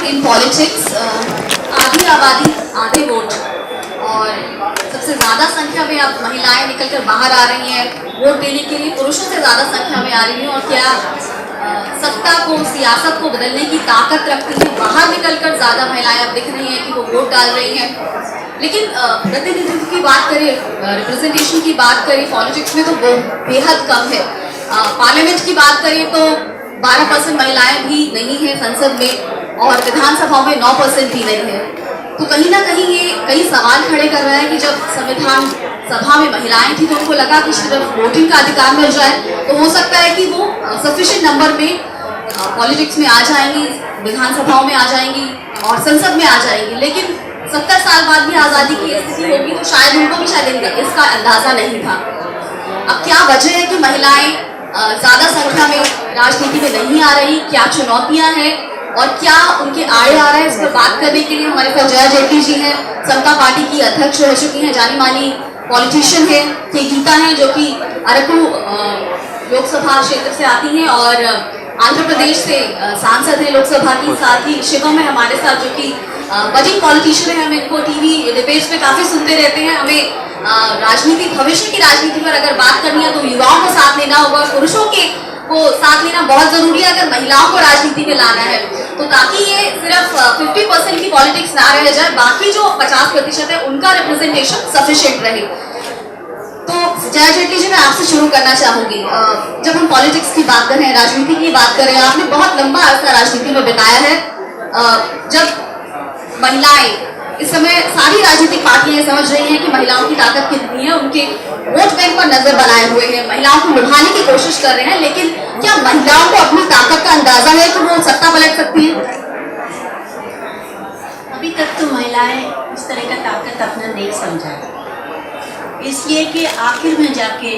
In politics आधी आबादी आधे वोट, और सबसे ज़्यादा संख्या में अब महिलाएं निकलकर बाहर आ रही हैं वोट देने के लिए, पुरुषों से ज़्यादा संख्या में आ रही हैं। और क्या सत्ता को, सियासत को बदलने की ताकत रखती हैं, बाहर निकलकर ज़्यादा महिलाएं अब दिख रही हैं कि वो वोट डाल रही हैं। लेकिन प्रतिनिधित्व की बात करें, रिप्रेजेंटेशन की बात करें पॉलिटिक्स में, तो वो बेहद कम है। पार्लियामेंट की बात करें तो 12% महिलाएं भी नहीं हैं संसद में, और विधानसभा में 9% भी नहीं है। तो कहीं ना कहीं ये कई सवाल खड़े कर रहा है कि जब संविधान सभा में महिलाएं थी तो उनको लगा कि सिर्फ वोटिंग का अधिकार मिल जाए तो हो सकता है कि वो सफिशिएंट नंबर में पॉलिटिक्स में आ जाएंगी, विधानसभाओं में आ जाएंगी और संसद में आ जाएंगी। लेकिन 70 साल बाद भी आज़ादी की स्थिति होगी तो शायद उनको भी शायद इसका अंदाज़ा नहीं था। अब क्या वजह है कि महिलाएं ज़्यादा संख्या में राजनीति में नहीं आ रही, क्या चुनौतियां हैं और क्या उनके आड़े आ रहा है, इस पर बात करने के लिए हमारे पास जया जेटली जी हैं, समता पार्टी की अध्यक्ष रह चुकी हैं, जानी मानी पॉलिटिशियन है, के गीता हैं जो कि अरकू लोकसभा क्षेत्र से आती हैं और आंध्र प्रदेश से सांसद हैं लोकसभा की। साथ ही शिवम है हमारे साथ जो कि बजिंग पॉलिटिशियन है, हम इनको टीवी डिबेट्स में काफ़ी सुनते रहते हैं। हमें राजनीति, भविष्य की राजनीति पर अगर बात करनी है तो युवाओं को साथ लेना होगा, पुरुषों के को साथ लेना बहुत जरूरी है अगर महिलाओं को राजनीति में लाना है, तो ताकि ये सिर्फ 50% की पॉलिटिक्स ना रह जाए, बाकी जो 50% है उनका रिप्रेजेंटेशन सफिशिएंट रहे। तो जया जेटली जी, मैं आपसे शुरू करना चाहूंगी। जब हम पॉलिटिक्स की बात करें, राजनीति की बात करें, आपने बहुत लंबा अरसा राजनीति में बिताया है। जब महिलाएं, इस समय सारी राजनीतिक पार्टियां समझ रही हैं कि महिलाओं की ताकत कितनी है, उनके वोट बैंक पर नजर बनाए हुए हैं, महिलाओं को लुभाने की कोशिश कर रहे हैं, लेकिन क्या महिलाओं को अपनी ताकत का अंदाजा है कि वो सत्ता पलट सकती हैं? अभी तक तो महिलाएं इस तरह का ताकत अपना नहीं समझा, इसलिए कि आखिर में जाके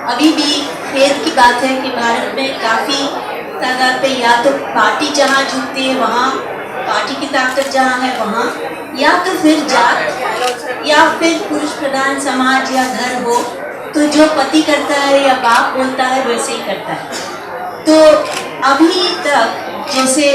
अभी भी खेद की बात है कि भारत में काफ़ी तादाद पे या तो पार्टी जहाँ झुकती है वहाँ, पार्टी की ताकत जहाँ है वहाँ, या तो फिर जात या फिर पुरुष प्रधान समाज या घर हो तो जो पति करता है या बाप बोलता है वैसे ही करता है। तो अभी तक जैसे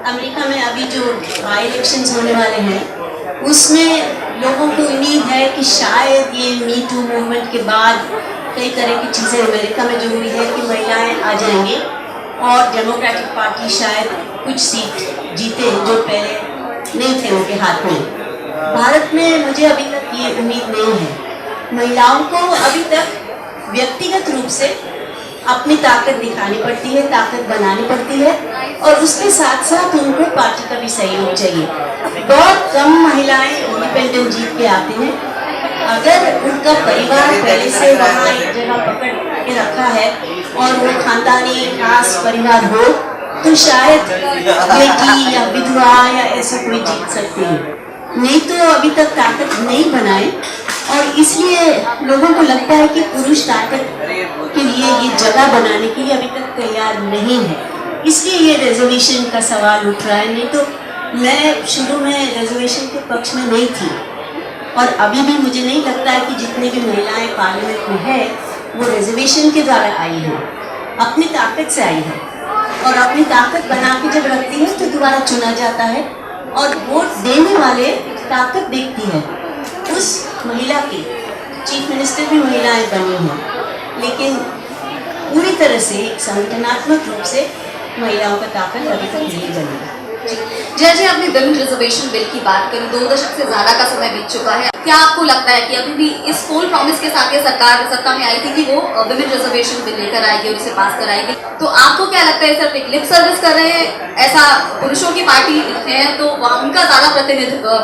अमेरिका में अभी जो बाई इलेक्शंस होने वाले हैं उसमें लोगों को उम्मीद है कि शायद ये मी टू मूवमेंट के बाद कई तरह की चीज़ें अमेरिका में जो हुई है कि महिलाएं आ जाएंगी और डेमोक्रेटिक पार्टी शायद कुछ सीट जीते जो पहले नहीं थे उनके हाथ में। भारत में मुझे अभी तक ये उम्मीद नहीं है। महिलाओं को अभी तक व्यक्तिगत रूप से अपनी ताकत दिखानी पड़ती है, ताकत बनानी पड़ती है और उसके साथ साथ उनको पार्टी का भी सहयोग चाहिए। बहुत कम महिलाएं इंडिपेंडेंट जीत के आते हैं। अगर उनका परिवार पहले से वहाँ एक जगह पकड़ के रखा है और वो खानदानी खास परिवार हो तो शायद बेटी या विधवा या ऐसा कोई जीत सकती है, नहीं तो अभी तक ताकत नहीं बनाए। और इसलिए लोगों को लगता है कि पुरुष ताकत के लिए ये जगह बनाने के लिए अभी तक तैयार नहीं है, इसलिए ये रिजर्वेशन का सवाल उठ रहा है। नहीं तो मैं शुरू में रिजर्वेशन के पक्ष में नहीं थी और अभी भी मुझे नहीं लगता है कि जितनी भी महिलाएं पार्लियामेंट में है वो रिजर्वेशन के द्वारा आई हैं, अपनी ताकत से आई है और अपनी ताकत बना के जब रखती है तो दोबारा चुना जाता है और वोट देने वाले ताकत देखती है उस महिला की। चीफ मिनिस्टर भी महिलाएं बनी हैं लेकिन पूरी तरह से एक संगठनात्मक रूप से महिलाओं का ताकत अभी तक नहीं बनी। जय जी, आपने विमेन रिजर्वेशन बिल की बात करी, 2 दशक से ज्यादा का समय बीत चुका है। क्या आपको लगता है कि अभी भी इस फुल प्रॉमिस के साथ ये सरकार सत्ता में आई थी कि वो विमेन रिजर्वेशन बिल लेकर आएगी और इसे पास कराएगी, तो आपको क्या लगता है सिर्फ एक लिप सर्विस कर रहे हैं? ऐसा पुरुषों की पार्टी है तो उनका ज्यादा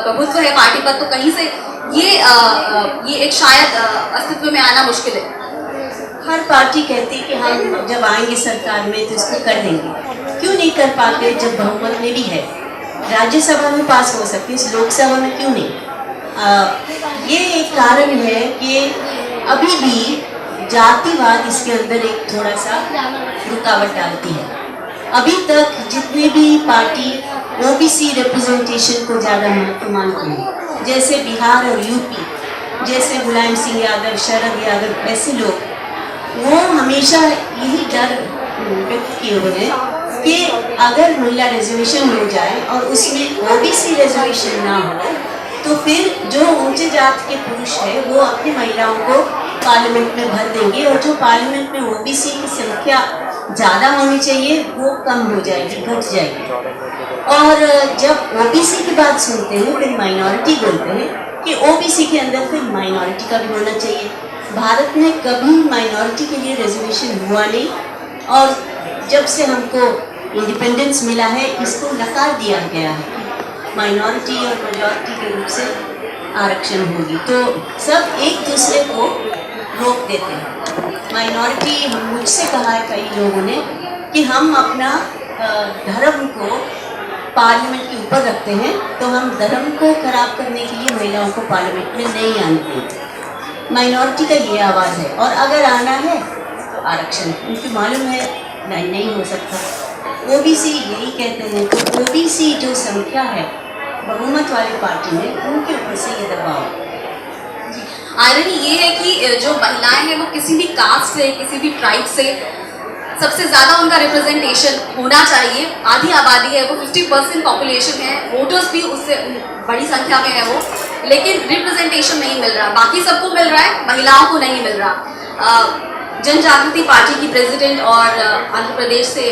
प्रभुत्व है पार्टी पर, तो कहीं से ये एक शायद अस्तित्व में आना मुश्किल है। हर पार्टी कहती कि हम जब आएंगे सरकार में तो इसको कर देंगे, क्यों नहीं कर पाते जब बहुमत में भी है? राज्यसभा में पास हो सकती है, इस लोकसभा में क्यों नहीं? ये एक कारण है कि अभी भी जातिवाद इसके अंदर एक थोड़ा सा रुकावट डालती है। अभी तक जितने भी पार्टी ओबीसी रिप्रेजेंटेशन को ज़्यादा महत्व मानती है, जैसे बिहार और यूपी, जैसे मुलायम सिंह यादव, शरद यादव, ऐसे लोग वो हमेशा यही डर व्यक्त किए हुए हैं कि अगर महिला रिजर्वेशन हो जाए और उसमें ओबीसी रिजर्वेशन ना हो तो फिर जो ऊंचे जात के पुरुष है वो अपनी महिलाओं को पार्लियामेंट में भर देंगे और जो पार्लियामेंट में ओबीसी की संख्या ज़्यादा होनी चाहिए वो कम हो जाएगी, घट जाएगी। और जब ओबीसी की बात सुनते हैं फिर माइनॉरिटी बोलते हैं कि ओबीसी के अंदर फिर माइनॉरिटी का भी होना चाहिए। भारत में कभी माइनॉरिटी के लिए रिजर्वेशन हुआ नहीं और जब से हमको इंडिपेंडेंस मिला है इसको नकार दिया गया है, माइनॉरिटी और मेजॉरिटी के रूप से आरक्षण होगी। तो सब एक दूसरे को रोक देते हैं। माइनॉरिटी हम मुझसे कहा है कई लोगों ने कि हम अपना धर्म को पार्लियामेंट के ऊपर रखते हैं तो हम धर्म को खराब करने के लिए महिलाओं को पार्लियामेंट में नहीं आने देते। माइनॉरिटी का ये आवाज़ है और अगर आना है तो आरक्षण उनको मालूम है नहीं हो सकता। ओबीसी यही कहते हैं तो ओबीसी जो संख्या है बहुमत वाली पार्टी में उनके ऊपर से ये दबाव। आयरनी ये है कि जो महिलाएं हैं वो किसी भी कास्ट से, किसी भी ट्राइब से सबसे ज़्यादा उनका रिप्रेजेंटेशन होना चाहिए। आधी आबादी है, वो 50% पॉपुलेशन है, वोटर्स भी उससे बड़ी संख्या में है वो, लेकिन रिप्रेजेंटेशन नहीं मिल रहा। बाकी सबको मिल रहा है, महिलाओं को नहीं मिल रहा। जन जागृति पार्टी की प्रेसिडेंट और आंध्र प्रदेश से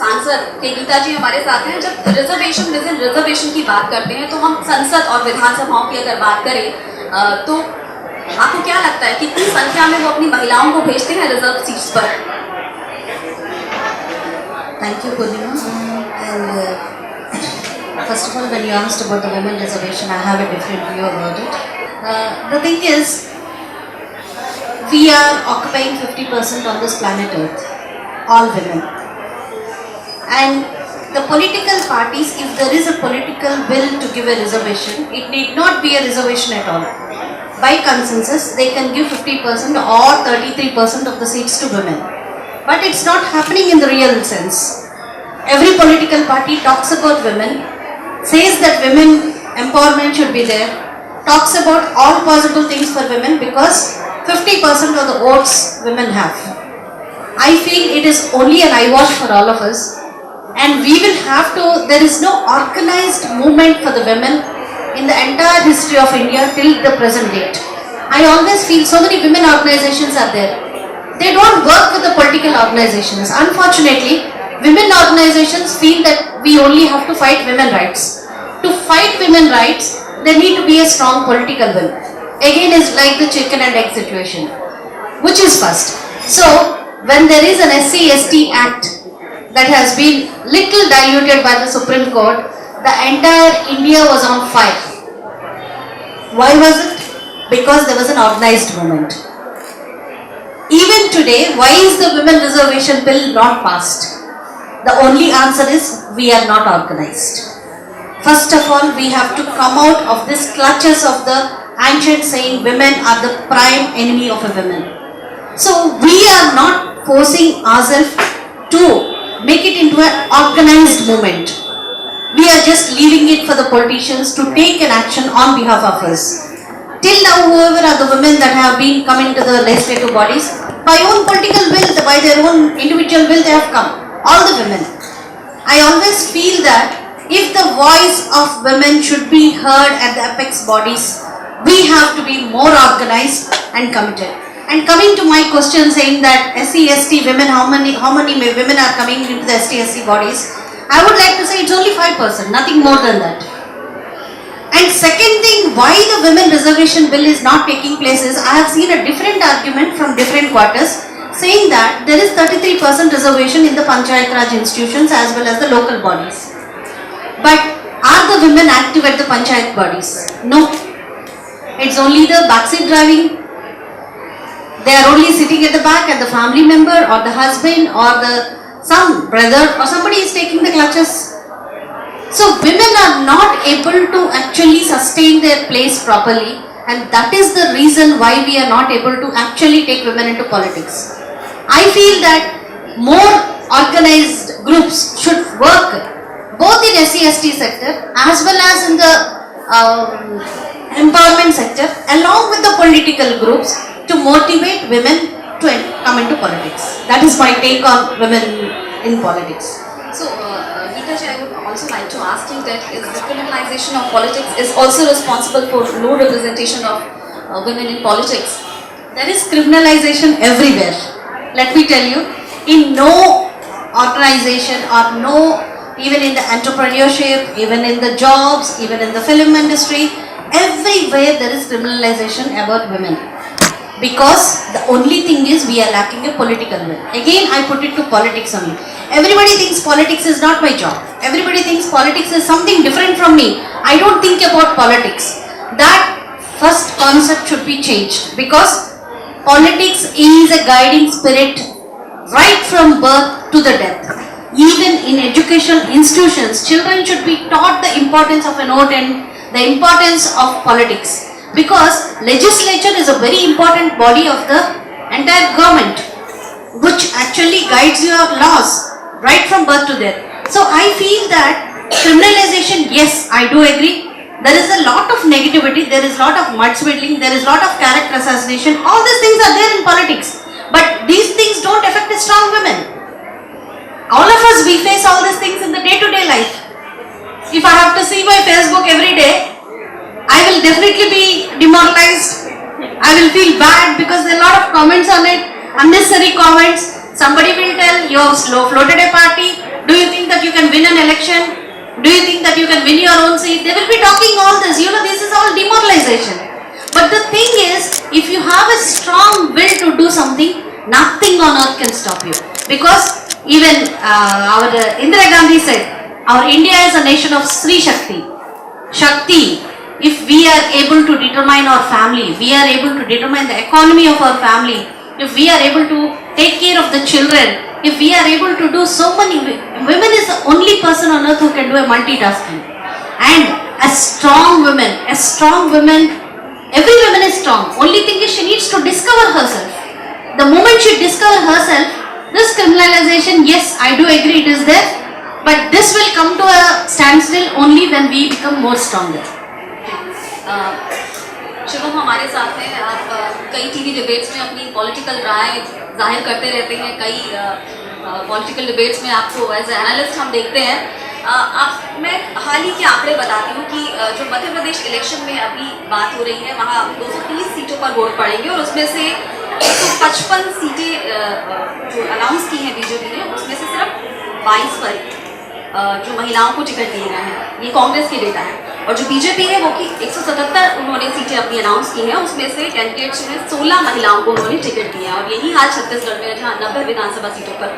सांसद के गीता जी हमारे साथ हैं। जब रिजर्वेशन विद इन रिजर्वेशन की बात करते हैं तो हम संसद और विधानसभाओं की अगर बात करें तो आपको क्या लगता है कितनी संख्या में वो अपनी महिलाओं को भेजते हैं रिजर्व सीट्स पर? Thank you, Purnima. And first of all, when you asked about the women reservation, I have a different view about it. The thing is, we are occupying 50% on this planet Earth, all women. And the political parties, if there is a political will to give a reservation, it need not be a reservation at all. By consensus, they can give 50% or 33% of the seats to women. But it's not happening in the real sense. Every political party talks about women, says that women empowerment should be there, talks about all possible things for women because 50% of the votes women have. I feel it is only an eyewash for all of us, and we will have to, there is no organized movement for the women in the entire history of India till the present date. I always feel so many women organizations are there. They don't work with the political organizations. Unfortunately, women organizations feel that we only have to fight women rights. To fight women rights, there need to be a strong political will. Again, it's like the chicken and egg situation. Which is first? So, when there is an SC/ST Act that has been little diluted by the Supreme Court, the entire India was on fire. Why was it? Because there was an organized movement. Even today, why is the women reservation bill not passed? The only answer is we are not organized. First of all, we have to come out of this clutches of the ancient saying women are the prime enemy of a woman. So we are not forcing ourselves to make it into an organized movement. We are just leaving it for the politicians to take an action on behalf of us. Till now, whoever are the women that have been coming to the legislative bodies, by own political will, by their own individual will, they have come. All the women. I always feel that if the voice of women should be heard at the apex bodies, we have to be more organized and committed. And coming to my question saying that SC/ST women, how many women are coming into the SC/ST bodies? I would like to say it's only 5%, nothing more than that. And second thing, why the women reservation bill is not taking place is, I have seen a different argument from different quarters saying that there is 33% reservation in the Panchayat Raj institutions as well as the local bodies. But are the women active at the Panchayat bodies? No. It's only the backseat driving. They are only sitting at the back and the family member or the husband or some brother or somebody is taking the clutches. So women are not able to actually sustain their place properly, and that is the reason why we are not able to actually take women into politics. I feel that more organized groups should work both in SC/ST sector as well as in the empowerment sector along with the political groups to motivate women to come into politics. That is my take on women in politics. So, Geeta ji, I would also like to ask you that is the criminalization of politics is also responsible for low representation of women in politics. There is criminalization everywhere. Let me tell you, in no organization or no, even in the entrepreneurship, even in the jobs, even in the film industry, everywhere there is criminalization about women. Because the only thing is we are lacking a political will. Again, I put it to politics only. Everybody thinks politics is not my job. Everybody thinks politics is something different from me. I don't think about politics. That first concept should be changed, because politics is a guiding spirit right from birth to the death. Even in educational institutions, children should be taught the importance of a vote and the importance of politics. Because legislature is a very important body of the entire government, which actually guides your laws right from birth to death. So I feel that criminalization, yes, I do agree. There is a lot of negativity, there is a lot of mudslinging, there is a lot of character assassination. All these things are there in politics. But these things don't affect a strong women. All of us, we face all these things in the day-to-day life. If I have to see my Facebook every day, I will definitely be demoralized. I will feel bad because there are a lot of comments on it, unnecessary comments. Somebody will tell you have slow floated a party. Do you think that you can win an election? Do you think that you can win your own seat? They will be talking all this. You know, this is all demoralization. But the thing is, if you have a strong will to do something, nothing on earth can stop you. Because even our Indira Gandhi said, our India is a nation of Sri Shakti. Shakti. If we are able to determine our family, we are able to determine the economy of our family, if we are able to take care of the children, if we are able to do so many, women is the only person on earth who can do a multitasking. And a strong woman, every woman is strong. Only thing is she needs to discover herself. The moment she discovers herself, this criminalization, yes, I do agree it is there, but this will come to a standstill only when we become more stronger. Shivam हमारे साथ हैं। आप कई TV debates में अपनी political राय जाहिर करते रहते हैं। कई पॉलिटिकल डिबेट्स में आपको एज ए एनालिस्ट हम देखते हैं। मैं हाल ही के आंकड़े बताती हूँ कि जो मध्य प्रदेश इलेक्शन में अभी बात हो रही है, वहाँ 230 सीटों पर वोट पड़ेंगे और उसमें से 155 सीटें जो अनाउंस की हैं बीजेपी ने, उसमें से सिर्फ 22 पर जो महिलाओं को टिकट दिए गए हैं। ये कांग्रेस के डेटा है। और जो बीजेपी है वो कि 177 उन्होंने सीटें अपनी अनाउंस की हैं, उसमें से कैंडिडेट्स में 16 महिलाओं को उन्होंने टिकट दिया है। और यही हाल छत्तीसगढ़ में है, जहाँ 90 विधानसभा सीटों पर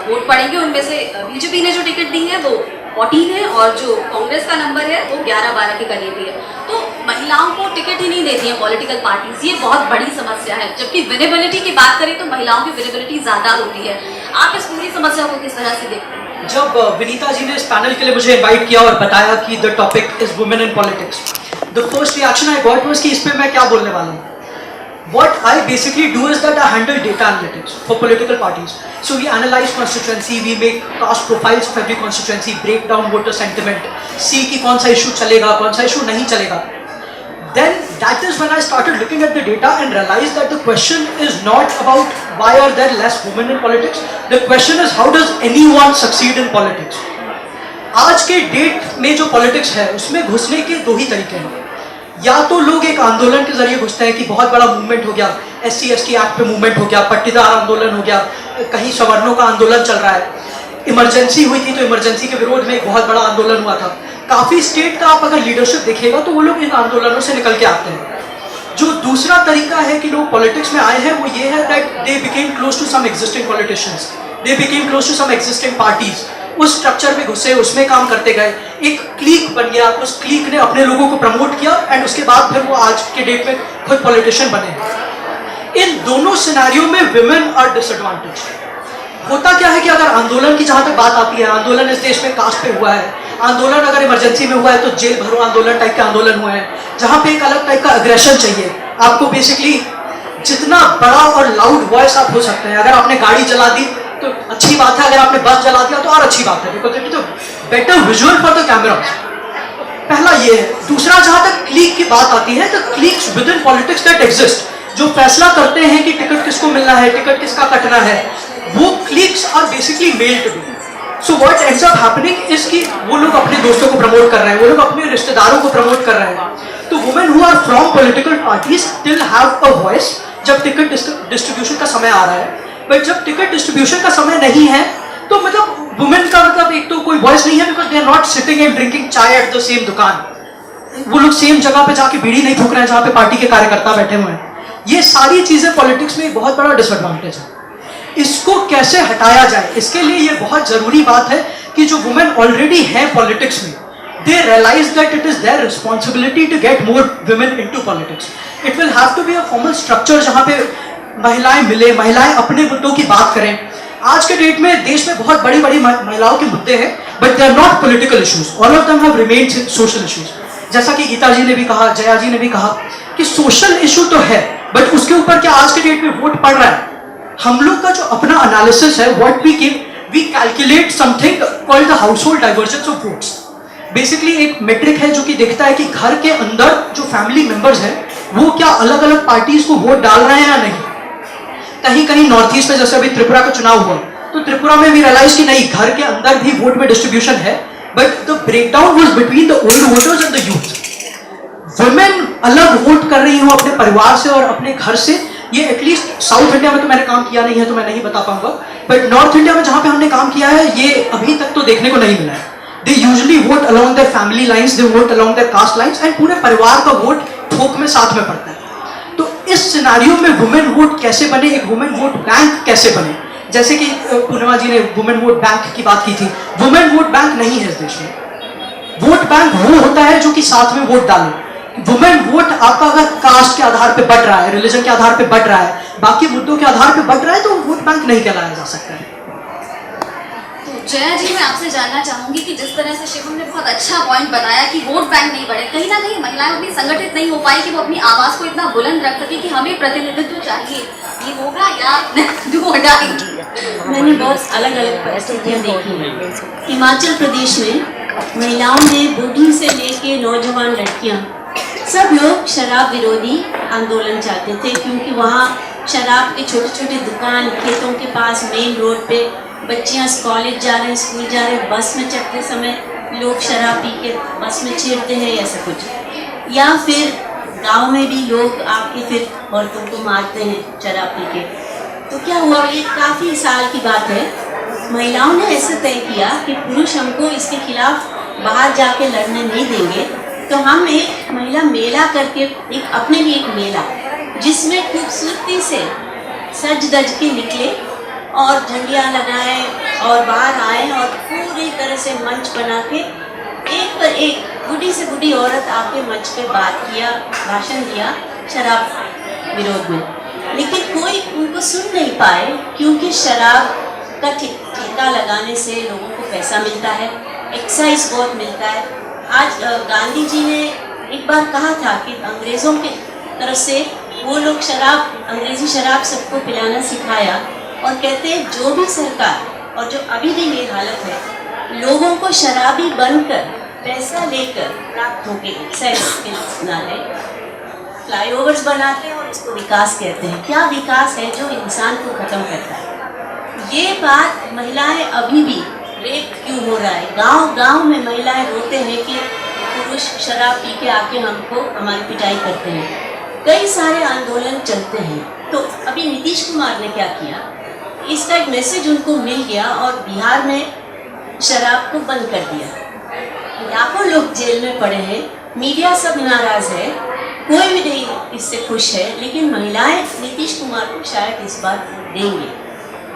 वोट पड़ेंगे। उनमें से बीजेपी ने जो टिकट दी है वो 14 है और जो कांग्रेस का नंबर है वो 11-12 के करीब ही है। तो महिलाओं को टिकट ही नहीं देती हैं पॉलिटिकल पार्टीज, ये बहुत बड़ी समस्या है। जबकि विनेबिलिटी की बात करें तो महिलाओं की विनेबिलिटी ज़्यादा होती है। आप इस पूरी समस्या को किस तरह से देखते हैं? जब विनीता जी ने इस पैनल के लिए मुझे इनवाइट किया और बताया कि the topic is women in politics, the first reaction I got was कि इस पे मैं क्या बोलने वाला हूँ। What I basically do is that I handle data analytics for political parties. So we analyze constituency, we make caste profiles of every constituency, break down voter sentiment, see कि कौन सा issue चलेगा, कौन सा issue नहीं चलेगा. Then that is when I started looking at the data and realized that the question is not about why are there less women in politics. The question is how does anyone succeed in politics. आज के date में जो politics है उसमें घुसने के दो ही तरीके हैं। या तो लोग एक आंदोलन के जरिए घुसते हैं कि बहुत बड़ा मूवमेंट हो गया, SC/ST एक्ट पे मूवमेंट हो गया, पट्टीदार आंदोलन हो गया, कहीं सवर्णों का आंदोलन चल रहा है, इमरजेंसी हुई थी तो इमरजेंसी के विरोध में एक बहुत बड़ा आंदोलन हुआ था। काफ़ी स्टेट का आप अगर लीडरशिप देखिएगा तो वो लोग इन आंदोलनों से निकल के आते हैं। जो दूसरा तरीका है कि लोग पॉलिटिक्स में आए हैं वो ये है that they became close to some existing politicians, they became close to some existing parties, उस स्ट्रक्चर में घुसे, उसमें काम करते गए, एक क्लीक बन गया, उस क्लीक ने अपने लोगों को प्रमोट किया एंड उसके बाद फिर वो आज के डेट में खुद पॉलिटिशियन बने। इन दोनों सिनेरियो में विमेन आर डिसएडवांटेज। होता क्या है कि अगर आंदोलन की जहाँ तक बात आती है, आंदोलन इस देश में कास्ट पे हुआ है, आंदोलन अगर इमरजेंसी में हुआ है तो जेल भरो आंदोलन टाइप के आंदोलन हुए हैं, जहाँ पे एक अलग टाइप का अग्रेशन चाहिए आपको। बेसिकली जितना बड़ा और लाउड वॉइस आप हो सकते हैं, अगर आपने गाड़ी जला दी तो अच्छी बात है, अगर आपने बस जला दिया तो और अच्छी बात है, because it is better visual for the camera. पहला ये है। दूसरा, जहाँ तक क्लीक की बात आती है तो cliques within politics that exist, जो फैसला करते हैं कि टिकट किसको मिलना है, टिकट किसका कटना है, वो cliques are basically male to be. So what ends up happening is कि वो लोग अपने दोस्तों को प्रमोट कर रहे हैं, वो लोग अपने रिश्तेदारों को प्रमोट कर रहे हैं. तो women who are from political parties still have a voice जब टिकट डिस्ट्रीब्यूशन का समय आ रहा है. बट जब टिकट डिस्ट्रीब्यूशन का समय नहीं है तो मतलब वुमेन का मतलब एक तो कोई वॉइस नहीं है, because they are not sitting and drinking chai at the same dukaan. वो लोग सेम जगह पे जाके बीड़ी नहीं फूक रहे हैं जहाँ पे पार्टी के कार्यकर्ता बैठे हुए हैं. ये सारी चीजें पॉलिटिक्स में एक बहुत बड़ा डिसएडवांटेज है. इसको कैसे हटाया जाए, इसके लिए ये बहुत जरूरी बात है कि जो वुमेन ऑलरेडी है पॉलिटिक्स में, they realise that it is their responsibility to get more women into politics. It will have to be a formal structure जहाँ पे महिलाएं मिले, महिलाएं अपने मुद्दों की बात करें. आज के डेट में देश में बहुत बड़ी बड़ी महिलाओं के मुद्दे हैं, but they are not political issues. All of them have remained social issues. जैसा कि गीता जी ने भी कहा, जया जी ने भी कहा कि सोशल इशू तो है, बट उसके ऊपर क्या आज के डेट में वोट पड़ रहा है? हम लोग का जो अपना एनालिसिस है, what we give, we calculate something called the household divergence of votes. Basically एक मेट्रिक है जो कि देखता है कि घर के अंदर जो फैमिली मेंबर्स हैं वो क्या अलग अलग पार्टीज को वोट डाल रहे हैं या नहीं. कहीं कहीं नॉर्थ ईस्ट में जैसे अभी त्रिपुरा का चुनाव हुआ, तो त्रिपुरा में भी रियलाइज कि नहीं, घर के अंदर भी वोट में डिस्ट्रीब्यूशन है, but the breakdown was between the old voters and the youth. Women अलग वोट कर रही हूँ अपने परिवार से और अपने घर से. ये एटलीस्ट साउथ इंडिया में तो मैंने काम किया नहीं है तो मैं नहीं बता पाऊंगा, बट नॉर्थ इंडिया में जहां पे हमने काम किया है ये अभी तक तो देखने को नहीं मिला है. They usually vote along their family lines, they vote along their caste lines, and पूरे परिवार का वोट थोक में साथ में पड़ता है. तो इस सिनारियो में वुमेन वोट कैसे बने, एक वुमेन वोट बैंक कैसे बने, जैसे कि पूर्णिमा जी ने वुमेन वोट बैंक की बात की थी. वुमेन वोट बैंक नहीं है इस देश में. वोट बैंक वो होता है जो कि साथ में वोट डाले. वुमेन वोट आपका अगर कास्ट के आधार पे बढ़ रहा है, रिलीजन के आधार पे बढ़ रहा है, बाकी मुद्दों के आधार पे बढ़ रहा है, तो वोट बैंक नहीं कहलाया जा सकता है. तो जया जी, मैं आपसे जानना चाहूंगी कि जिस तरह से शिवम ने बहुत अच्छा पॉइंट बताया कि वोट बैंक नहीं बढ़े, कहीं ना कहीं महिलाएं उतनी संगठित नहीं हो पाई कि वो अपनी आवाज को इतना बुलंद रख सके कि हमें प्रतिनिधित्व चाहिए. ये होगा या डू और डाई? मैंने बहुत अलग अलग परिस्थितियाँ देखी हैं. हिमाचल प्रदेश में महिलाओं ने बूढ़ी से लेके नौजवान लड़कियाँ सब लोग शराब विरोधी आंदोलन चाहते थे, क्योंकि वहाँ शराब के छोटे छोटे दुकान खेतों के पास मेन रोड पे बच्चियाँ कॉलेज जा रहे हैं, स्कूल जा रहे हैं, बस में चढ़ते समय लोग शराब पी के बस में छेड़ते हैं, ऐसा कुछ. या फिर गांव में भी लोग आके फिर औरतों को मारते हैं शराब पी के. तो क्या हुआ, ये काफ़ी साल की बात है, महिलाओं ने ऐसे तय किया कि पुरुष हमको इसके खिलाफ बाहर जाके लड़ने नहीं देंगे, तो हम एक महिला मेला करके, एक अपने लिए एक मेला जिसमें खूबसूरती से सज धज के निकले और झंडियाँ लगाए और बाहर आए और पूरी तरह से मंच बना के एक पर एक बूढ़ी से बूढ़ी औरत आके मंच पे बात किया, भाषण दिया शराब विरोध में. लेकिन कोई उनको सुन नहीं पाए, क्योंकि शराब का ठेका लगाने से लोगों को पैसा मिलता है, एक्साइज बहुत मिलता है. आज गांधी जी ने एक बार कहा था कि अंग्रेज़ों की तरफ से वो लोग अंग्रेज़ी शराब सबको पिलाना सिखाया, और कहते हैं जो भी सरकार, और जो अभी भी ये हालत है, लोगों को शराबी बनकर पैसा लेकर प्राप्त होके एक्साइज के नाले फ्लाईओवर्स बनाते हैं और उसको विकास कहते हैं. क्या विकास है जो इंसान को ख़त्म करता है? ये बात महिलाएं अभी भी रेप क्यों हो रहा है, गांव गांव में महिलाएं रोते हैं कि पुरुष शराब पी के आके हमको हमारी पिटाई करते हैं. कई सारे आंदोलन चलते हैं. तो अभी नीतीश कुमार ने क्या किया, इसका एक मैसेज उनको मिल गया और बिहार में शराब को बंद कर दिया. लाखों लोग जेल में पड़े हैं, मीडिया सब नाराज़ है, कोई भी नहीं इससे खुश है, लेकिन महिलाएं नीतीश कुमार को शायद इस बार देंगे.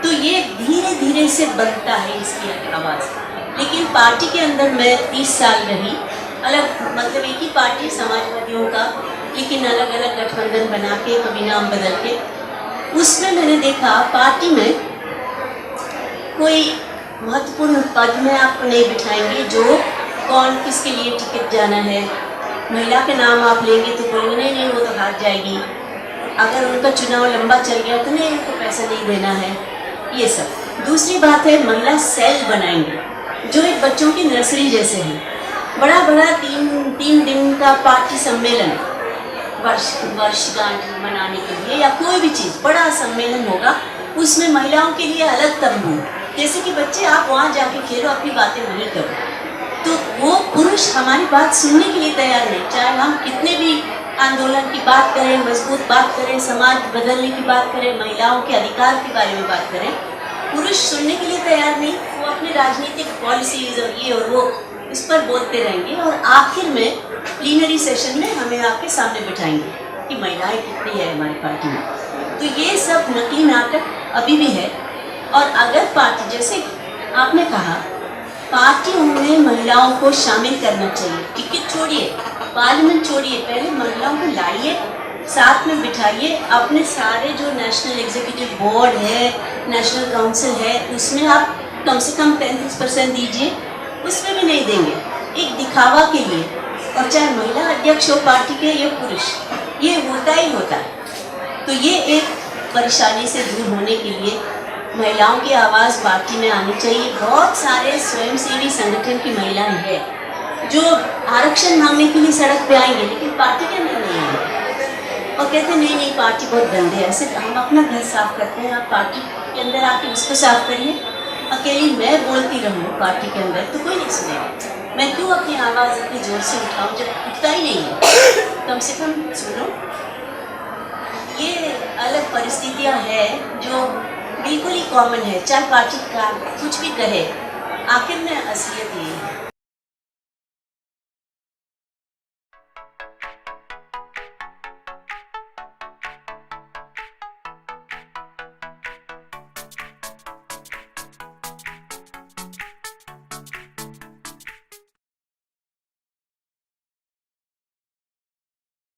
तो ये धीरे धीरे से बनता है इसकी आवाज़. लेकिन पार्टी के अंदर मैं 30 साल रही, अलग मतलब एक ही पार्टी समाजवादियों का, लेकिन अलग अलग गठबंधन बना के, कभी नाम बदल के. उसमें मैंने देखा पार्टी में कोई महत्वपूर्ण पद में आपको नहीं बिठाएंगे, जो कौन किसके लिए टिकट जाना है, महिला के नाम आप लेंगे तो बोलेंगे नहीं वो तो हार जाएगी, अगर उनका चुनाव लंबा चल गया तो नहीं उनको पैसा नहीं देना है, ये सब. दूसरी बात है महिला सेल बनाएंगे जो एक बच्चों की नर्सरी जैसे हैं. बड़ा बड़ा तीन दिन का पार्टी सम्मेलन वर्षगांठ मनाने के लिए या कोई भी चीज़ बड़ा सम्मेलन होगा, उसमें महिलाओं के लिए अलग तंबू, जैसे कि बच्चे आप वहाँ जाके खेलो, अपनी बातें वहीं करो, तो वो पुरुष हमारी बात सुनने के लिए तैयार नहीं। चाहे हम कितने भी आंदोलन की बात करें, मजबूत बात करें, समाज बदलने की बात करें, महिलाओं के अधिकार के बारे में बात करें, पुरुष सुनने के लिए तैयार नहीं। वो अपने राजनीतिक पॉलिसीज और ये और वो इस पर बोलते रहेंगे और आखिर में प्लीनरी सेशन में हमें आपके सामने बिठाएंगे कि महिलाएं कितनी है हमारी पार्टी में। तो ये सब नकली नाटक अभी भी है। और अगर पार्टी, जैसे आपने कहा, पार्टियों में महिलाओं को शामिल करना चाहिए। टिकट छोड़िए, पार्लियामेंट छोड़िए, पहले महिलाओं को लाइए, साथ में बिठाइए। अपने सारे जो नेशनल एग्जीक्यूटिव बोर्ड है, नेशनल काउंसिल है, उसमें आप कम से कम 33% दीजिए। उसमें भी नहीं देंगे, एक दिखावा के लिए। और चाहे महिला अध्यक्ष हो पार्टी के या पुरुष, ये होता ही होता है। तो ये एक परेशानी से दूर होने के लिए महिलाओं की आवाज़ पार्टी में आनी चाहिए। बहुत सारे स्वयंसेवी संगठन की महिलाएं हैं जो आरक्षण मांगने के लिए सड़क पे आएंगे, लेकिन पार्टी के अंदर नहीं आएंगे और कहते हैं नहीं नहीं पार्टी बहुत गंदे है। ऐसे हम अपना घर साफ करते हैं, आप पार्टी के अंदर आके उसको साफ करिए। अकेली मैं बोलती रहूँ पार्टी के अंदर तो कोई नहीं सुनेगा। मैं क्यों अपनी आवाज़ इतनी जोर से उठाऊँ जब उठता ही नहीं है। कम से कम सुनो। ये अलग परिस्थितियाँ हैं जो बिल्कुल ही कॉमन है, चाहे पार्टी का कुछ भी कहे, आखिर में असलियत यही है।